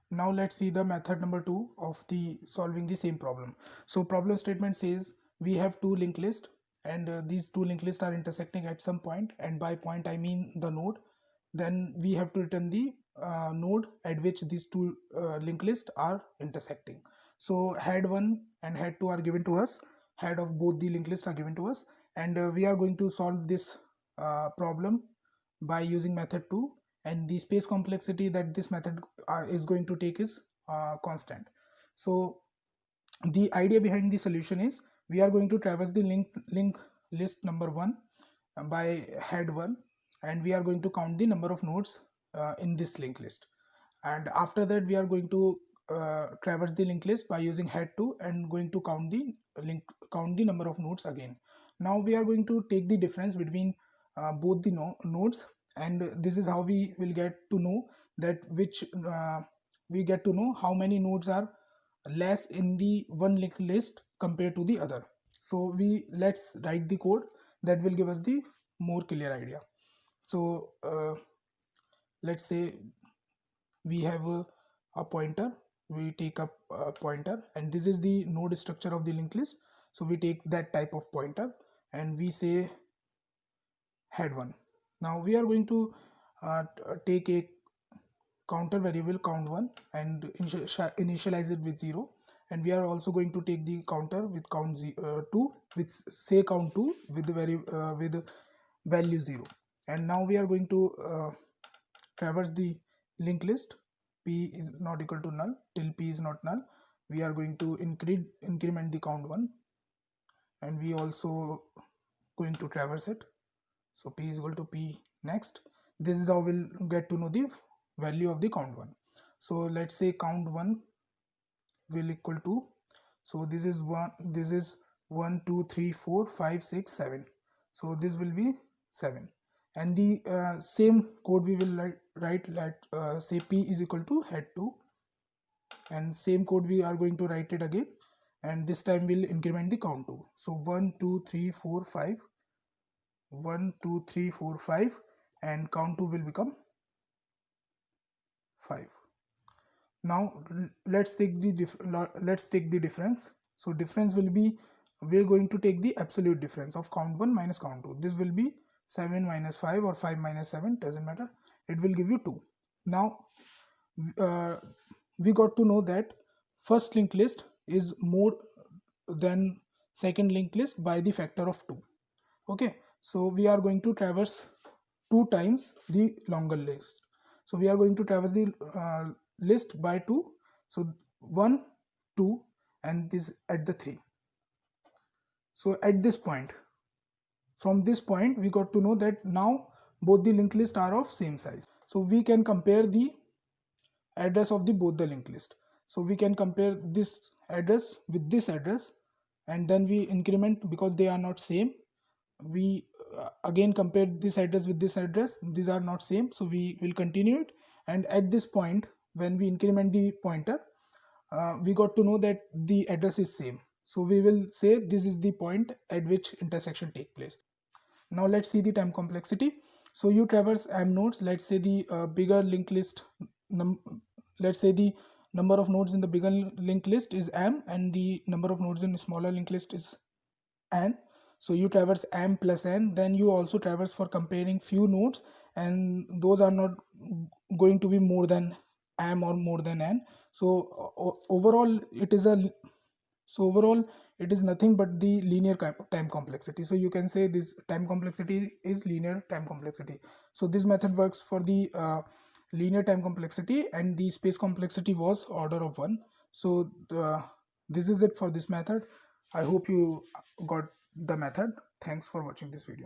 Now let's see the method number 2 of the solving the same problem. So problem statement says we have two linked lists, and these two linked lists are intersecting at some point, and by point I mean the node. Then we have to return the node at which these two linked lists are intersecting. So head 1 and head 2 are given to us, head of both the linked lists are given to us, and we are going to solve this problem by using method 2, and the space complexity that this method is going to take is constant. So the idea behind the solution is we are going to traverse the link list number 1 by head 1, and we are going to count the number of nodes in this linked list, and after that we are going to traverse the linked list by using head 2 and going to count the number of nodes again. Now we are going to take the difference between both the nodes, and this is how we will get to know that we get to know how many nodes are less in the one linked list compared to the other. So let's write the code that will give us the more clear idea. So let's say we have a pointer, we take up a pointer, and this is the node structure of the linked list. So we take that type of pointer and we say head 1. Now we are going to take a counter variable count1 and initialize it with 0, and we are also going to take the counter with count 2 with say count 2 with the with value 0, and now we are going to traverse the linked list. P is not equal to null till p is not null. We are going to increment the count 1, and we also going to traverse it. So p is equal to p next. This is how we'll get to know the value of the count 1. So let's say count 1 will equal to, so this is 1 2 3 4 5 6 7, so this will be 7, and the same code we will write say p is equal to head 2, and same code we are going to write it again, and this time we'll increment the count 2. So 1 2 3 4 5, 1 2 3 4 5, and count 2 will become 5. Now let's take the difference. So difference will be, we're going to take the absolute difference of count 1 minus count 2. This will be 7 minus 5 or 5 minus 7, doesn't matter, it will give you 2. Now we got to know that first linked list is more than second linked list by the factor of 2. Okay, so we are going to traverse 2 times the longer list. So we are going to traverse the list by 2. So 1 2 and this at the 3. So at this point, from this point we got to know that now both the linked list are of same size. So we can compare the address of the both the linked list. So we can compare this address with this address, and then we increment because they are not same. We again compare this address with this address, these are not same, so we will continue it, and at this point when we increment the pointer, we got to know that the address is same, so we will say this is the point at which intersection take place. Now let's see the time complexity. So you traverse m nodes. Let's say the bigger linked list let's say the number of nodes in the bigger linked list is m, and the number of nodes in the smaller linked list is n. So you traverse m plus n. Then you also traverse for comparing few nodes, and those are not going to be more than m or more than n. So overall it is nothing but the linear time complexity. So you can say this time complexity is linear time complexity. So this method works for the linear time complexity, and the space complexity was order of 1. So this is it for this method. I hope you got the method. Thanks for watching this video.